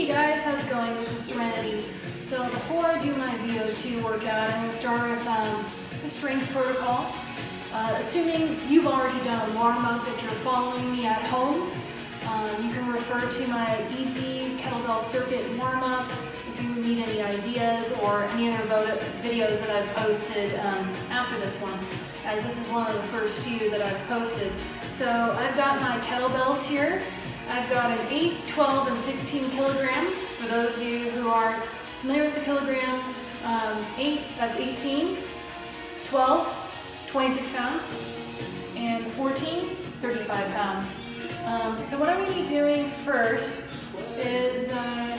Hey guys, how's it going? This is Serenity. So before I do my VO2 workout, I'm going to start with the strength protocol. Assuming you've already done a warm-up, if you're following me at home, you can refer to my easy kettlebell circuit warm-up if you need any ideas or any other videos that I've posted after this one, as this is one of the first few that I've posted. So I've got my kettlebells here. I've got an 8, 12, and 16 kilogram. For those of you who are familiar with the kilogram, 8, that's 18, 12, 26 pounds, and 14, 35 pounds. So what I'm going to be doing first is I'm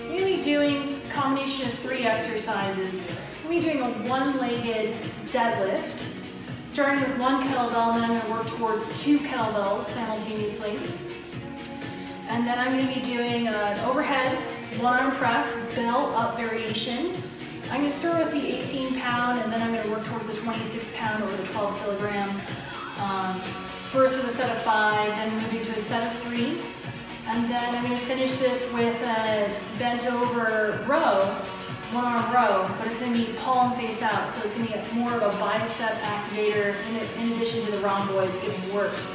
going to be doing a combination of 3 exercises. I'm going to be doing a one-legged deadlift, starting with 1 kettlebell, and then I'm going to work towards 2 kettlebells simultaneously. And then I'm going to be doing an overhead 1-arm press, bell up variation. I'm going to start with the 18 pound, and then I'm going to work towards the 26 pound over the 12 kilogram. First with a set of 5, then moving to a set of 3. And then I'm going to finish this with a bent over row, 1-arm row, but it's going to be palm face out, so it's going to be more of a bicep activator in addition to the rhomboids getting worked.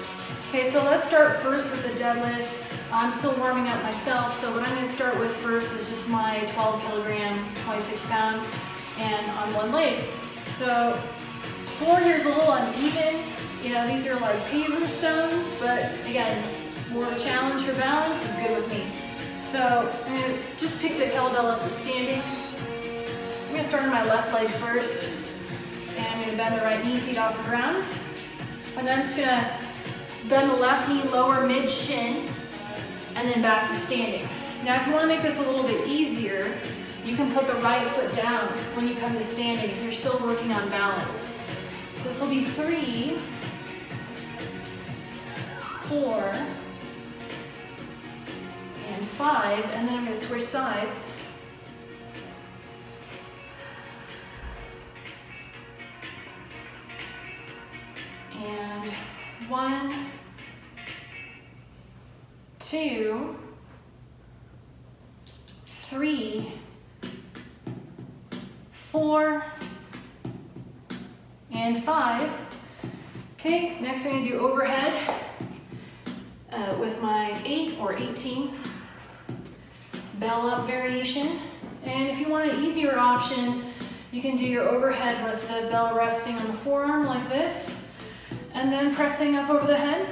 Okay, so let's start first with the deadlift. I'm still warming up myself, so what I'm going to start with first is just my 12 kilogram, 26 pound, and on one leg. So floor here is a little uneven. You know, these are like paver stones, but again, more of a challenge for balance is good with me. So I'm going to just pick the kettlebell up to standing. I'm going to start on my left leg first, and I'm going to bend the right knee, feet off the ground. And then I'm just going to bend the left knee, lower mid-shin, and then back to standing. Now if you want to make this a little bit easier, you can put the right foot down when you come to standing if you're still working on balance. So this will be 3, 4, and 5, and then I'm going to switch sides. And 1, 2, 3, 4, and 5. Okay, next I'm going to do overhead with my 8 or 18 bell up variation. And if you want an easier option, you can do your overhead with the bell resting on the forearm like this, and then pressing up over the head.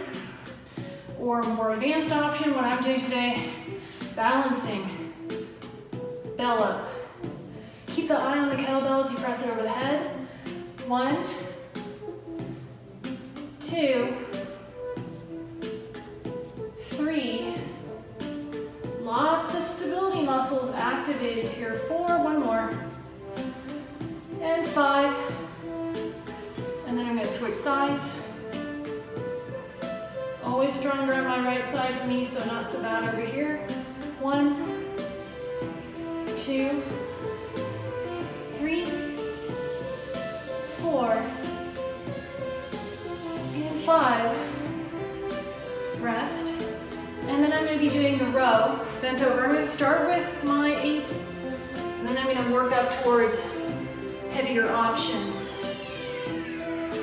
Or a more advanced option, what I'm doing today, balancing, bell up. Keep the eye on the kettlebell as you press it over the head. 1, 2, 3. Lots of stability muscles activated here. 4, 1 more. And 5. And then I'm going to switch sides. Always stronger on my right side for me, so not so bad over here. 1, 2, 3, 4, and 5. Rest. And then I'm going to be doing the row, bent over. I'm going to start with my 8, and then I'm going to work up towards heavier options.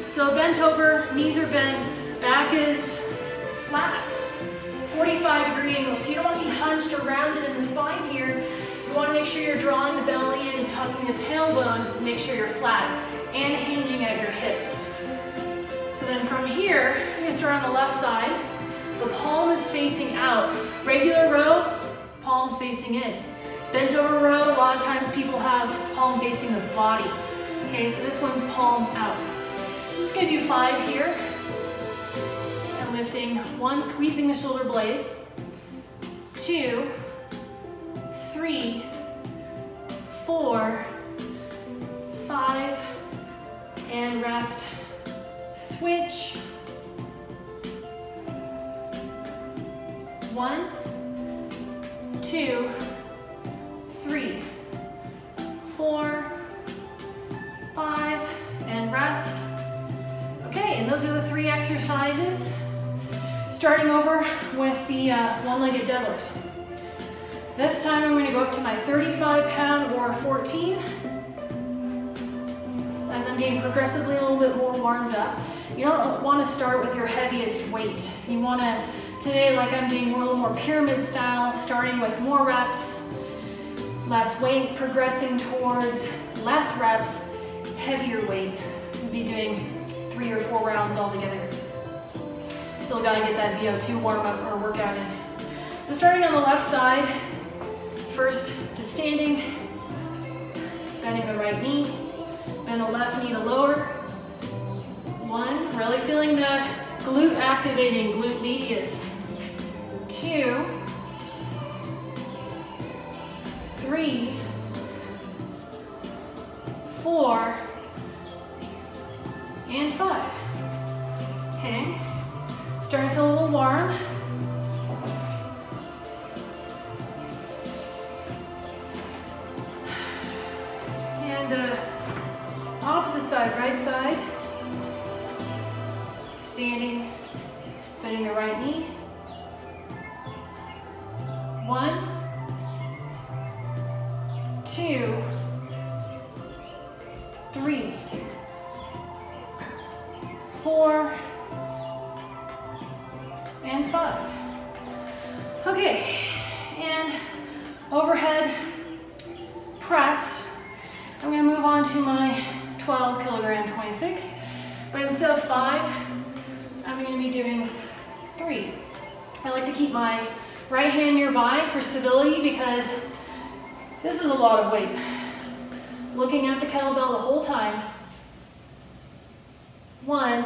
So bent over, knees are bent, back is flat, 45-degree angle. So you don't want to be hunched or rounded in the spine here. You want to make sure you're drawing the belly in and tucking the tailbone. Make sure you're flat and hinging at your hips. So then from here, I'm going to start on the left side. The palm is facing out. Regular row, palms facing in. Bent over row, a lot of times people have palm facing the body. Okay, so this one's palm out. I'm just going to do 5 here. Lifting 1, squeezing the shoulder blade, 2, 3, 4, 5, and rest. Switch. 1, 2, 3, 4, 5, and rest. Okay, and those are the 3 exercises. Starting over with the one-legged deadlift. This time I'm going to go up to my 35-pound or 14 as I'm getting progressively a little bit more warmed up. You don't want to start with your heaviest weight. You want to, today, like I'm doing a little more pyramid style, starting with more reps, less weight, progressing towards less reps, heavier weight. We'll be doing 3 or 4 rounds altogether. Still got to get that VO2 warm up or workout in. So starting on the left side, first to standing, bending the right knee, bend the left knee to lower. 1, really feeling that glute activating, glute medius. 2, 3, 4, and 5. Okay, starting to feel a little warm. And opposite side, right side. Standing, bending the right knee. 1, 2, 3, 4, and 5. Okay, and overhead press. I'm going to move on to my 12 kilogram 26, but instead of 5, I'm going to be doing 3. I like to keep my right hand nearby for stability because this is a lot of weight. Looking at the kettlebell the whole time. 1,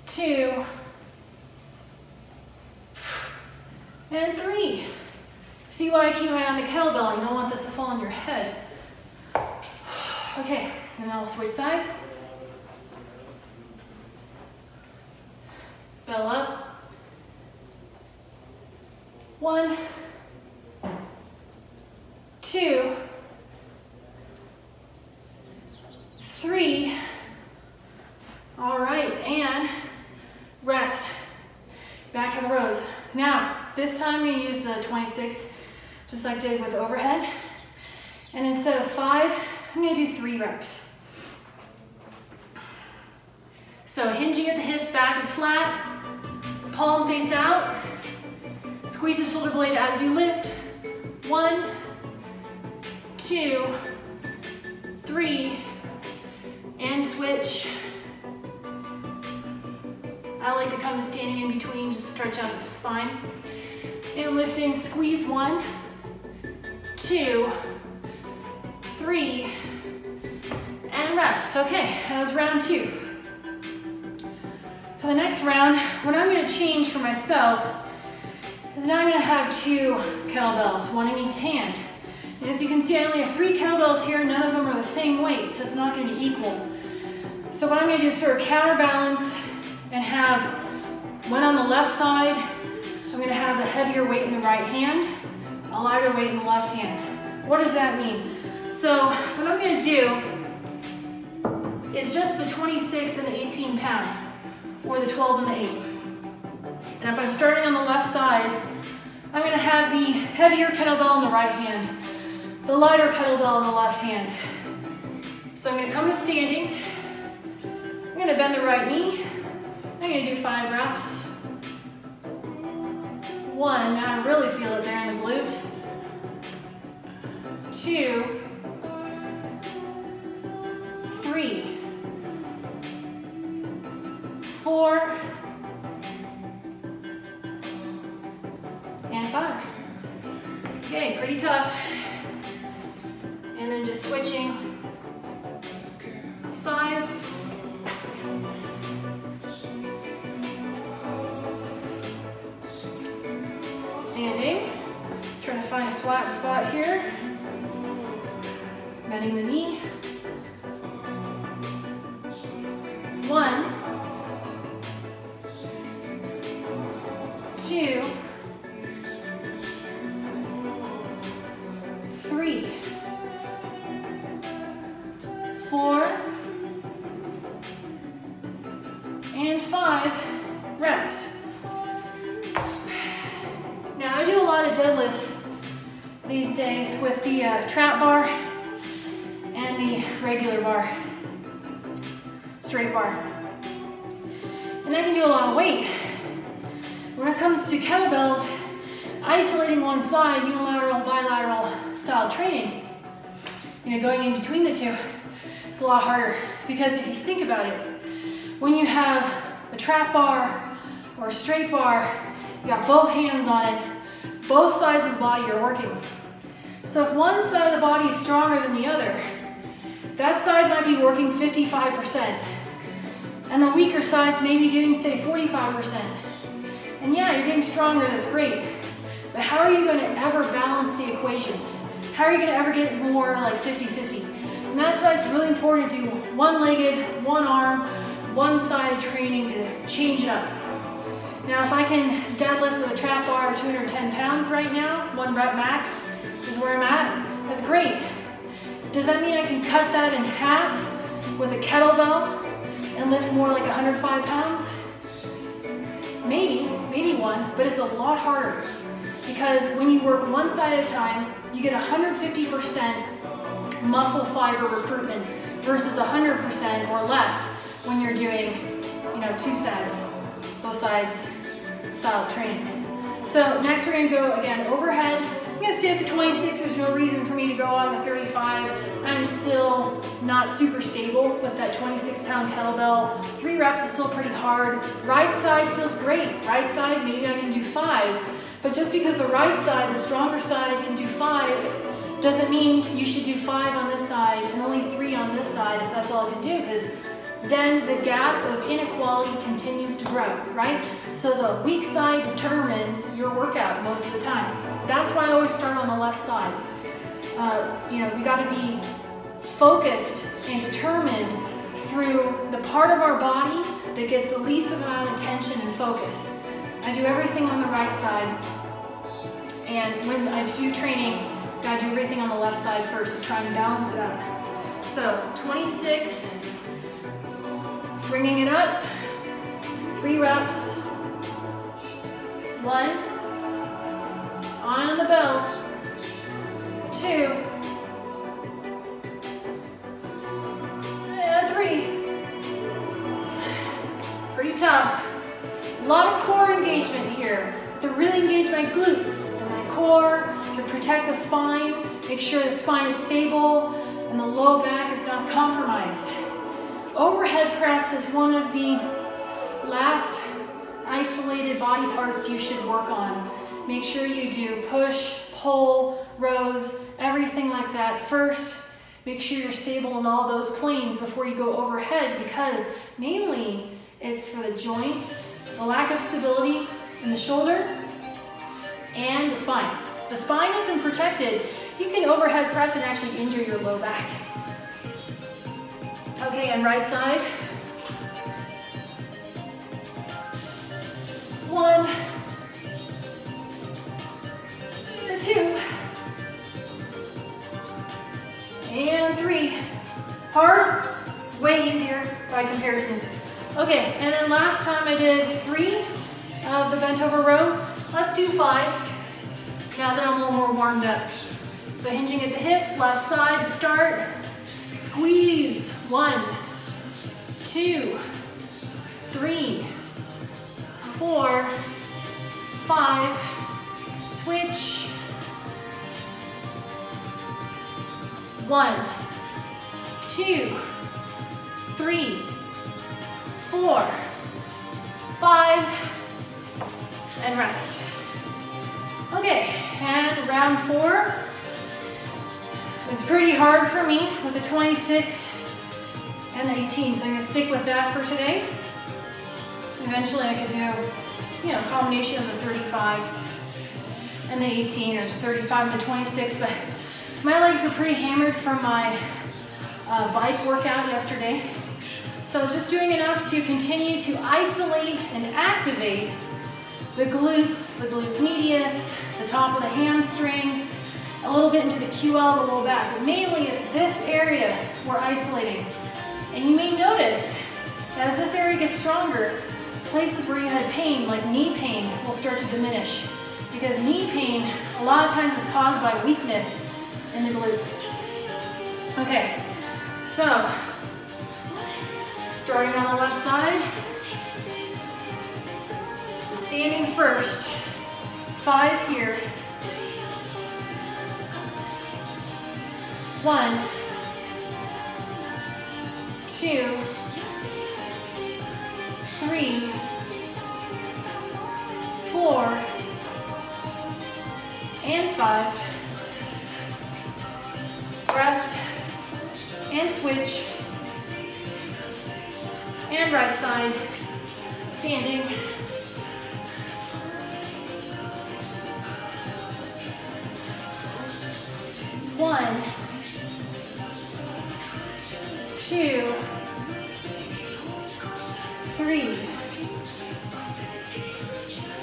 2, and 3. See why I keep my eye on the kettlebell? You don't want this to fall on your head. Okay, and now I'll switch sides. Bell up. 1, 2, 3. All right, and rest. Back to the rows. Now, this time we use the 26, just like I did with overhead. And instead of 5, I'm going to do 3 reps. So hinging at the hips, back is flat, palm face out. Squeeze the shoulder blade as you lift. 1, 2, 3, and switch. I like to come to standing in between, just stretch out the spine. And lifting, squeeze 1, 2, 3, and rest. Okay, that was round 2. For the next round, what I'm going to change for myself is now I'm going to have 2 kettlebells, 1 in each hand. And as you can see, I only have 3 kettlebells here, none of them are the same weight, so it's not going to be equal. So what I'm going to do is sort of counterbalance and have one on the left side. I'm going to have the heavier weight in the right hand, a lighter weight in the left hand. What does that mean? So what I'm going to do is just the 26 and the 18 pound, or the 12 and the 8. And if I'm starting on the left side, I'm going to have the heavier kettlebell in the right hand, the lighter kettlebell in the left hand. So I'm going to come to standing. I'm going to bend the right knee. I'm going to do 5 reps. 1, now I really feel it there in the glute. 2, 3, 4, and 5. Okay, pretty tough. And then just switching sides. Standing, trying to find a flat spot here. Bending the knee. 1, 2, 3, 4, and 5. Rest. deadlifts these days with the trap bar and the regular bar, straight bar. And I can do a lot of weight. When it comes to kettlebells, isolating one side, unilateral, bilateral style training, going in between the two, it's a lot harder. Because if you think about it, when you have a trap bar or a straight bar, you got both hands on it, both sides of the body are working. So if one side of the body is stronger than the other, that side might be working 55%. And the weaker side's maybe doing, say, 45%. And yeah, you're getting stronger, that's great. But how are you going to ever balance the equation? How are you going to ever get it more like 50-50? And that's why it's really important to do one-legged, one-arm, one-side training to change it up. Now, if I can deadlift with a trap bar of 210 pounds right now, 1 rep max is where I'm at, that's great. Does that mean I can cut that in half with a kettlebell and lift more like 105 pounds? Maybe one, but it's a lot harder. Because when you work one side at a time, you get 150% muscle fiber recruitment versus 100% or less when you're doing, two sides, both sides style training. So next we're going to go again overhead. I'm going to stay at the 26. There's no reason for me to go on the 35. I'm still not super stable with that 26-pound kettlebell. 3 reps is still pretty hard. Right side feels great. Right side, maybe I can do 5. But just because the right side, the stronger side, can do 5, doesn't mean you should do 5 on this side and only 3 on this side if that's all I can do, because then the gap of inequality continues to grow, right? So the weak side determines your workout most of the time. That's why I always start on the left side. We got to be focused and determined through the part of our body that gets the least amount of tension and focus. I do everything on the right side, and when I do training, I gotta do everything on the left side first to try and balance it out. So 26, bringing it up, 3 reps, 1, on the bell, 2, and 3. Pretty tough. A lot of core engagement here. To really engage my glutes and my core, to protect the spine, make sure the spine is stable and the low back is not compromised. Overhead press is one of the last isolated body parts you should work on. Make sure you do push, pull, rows, everything like that first. Make sure you're stable in all those planes before you go overhead, because mainly it's for the joints, the lack of stability in the shoulder, and the spine. If the spine isn't protected, you can overhead press and actually injure your low back. Okay, and right side. 1, 2, and 3. Hard, way easier by comparison. Okay, and then last time I did 3 of the bent over row. Let's do 5. Now that I'm a little more warmed up. So hinging at the hips, left side to start. Squeeze. 1, 2, 3, 4, 5. Switch. 1, 2, 3, 4, 5, and rest. Okay, and round 4 was pretty hard for me with the 26 and the 18, so I'm going to stick with that for today. Eventually I could do, a combination of the 35 and the 18, or the 35 and the 26, but my legs are pretty hammered from my bike workout yesterday. So I was just doing enough to continue to isolate and activate the glutes, the glute medius, the top of the hamstring, a little bit into the QL, the low back. But mainly it's this area we're isolating. And you may notice that as this area gets stronger, places where you had pain, like knee pain, will start to diminish. because knee pain a lot of times is caused by weakness in the glutes. Okay, so starting on the left side, standing first, 5 here. 1, 2, 3, 4, and 5. Rest and switch. And right side, standing. 1, 2, 3,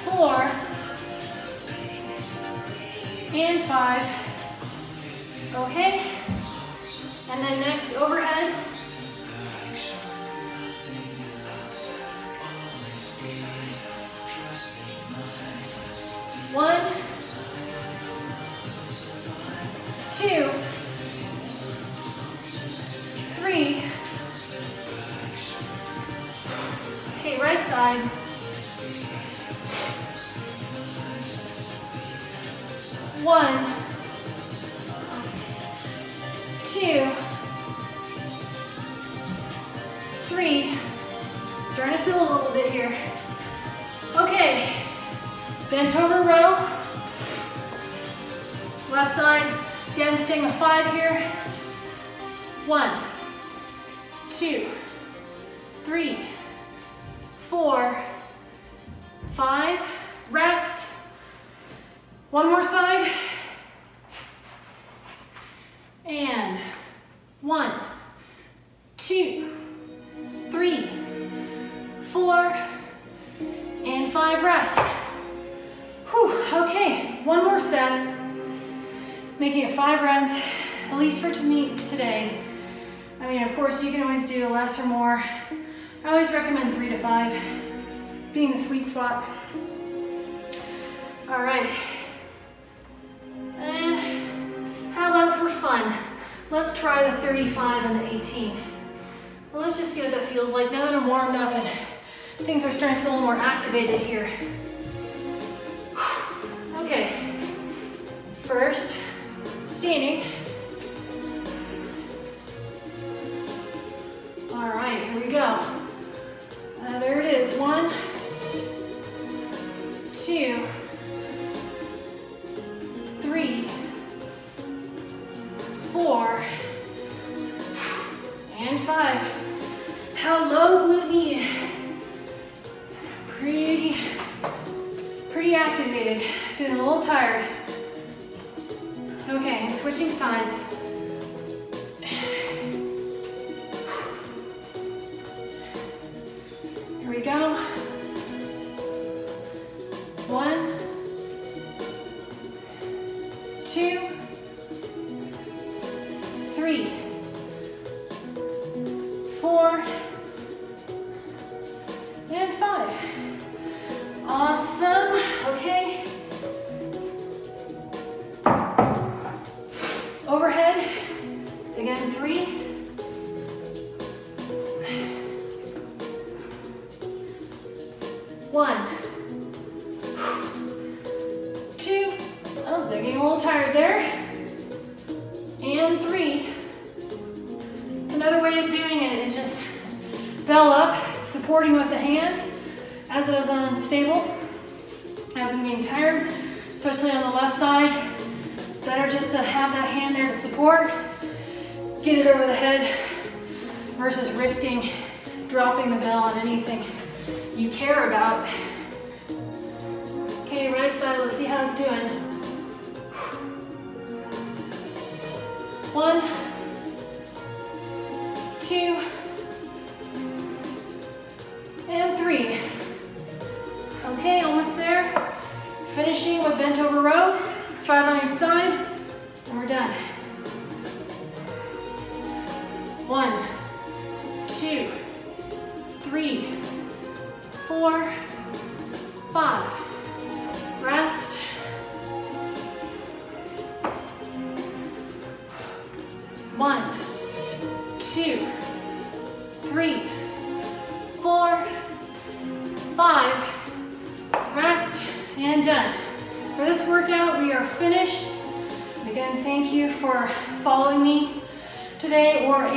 4, and 5. Okay, and then next overhead. 1, 2, 3. Okay, right side. 1, 2, 3. Starting to feel a little bit here. Okay, bent over row. Left side, again staying with 5 here. 1, 2, 3, 4, 5. Rest. One more side. And 1, 2, 3, 4, and 5. Rest. Whew, okay, one more set. Making it 5 rounds, at least for today. I mean, of course, you can always do less or more. I always recommend 3 to 5, being the sweet spot. All right. And how about for fun? Let's try the 35 and the 18. Well, let's just see what that feels like now that I'm warmed up and things are starting to feel a little more activated here. Okay. First, standing. All right, here we go. There it is. 1, 2, 3, 4, and 5. Hello, glute med. Pretty activated. Feeling a little tired. Okay, switching sides. Here we go. 1, 2, 3, 4, and 5. Awesome. Okay. Overhead. Again, 3. 1, 2. Oh, they're getting a little tired there. And 3. So another way of doing it is just bell up, supporting with the hand as it is unstable. As I'm getting tired, especially on the left side, it's better just to have that hand there to support, get it over the head versus risking dropping the bell on anything you care about. Okay, right side, let's see how it's doing. 1, 2, and 3. Okay, almost there. Finishing with bent over row, 5 on each side, and we're done. 1, 2, 3, 4, 5. Rest. 3, 4, 5, rest, and done. For this workout, we are finished. And again, thank you for following me today or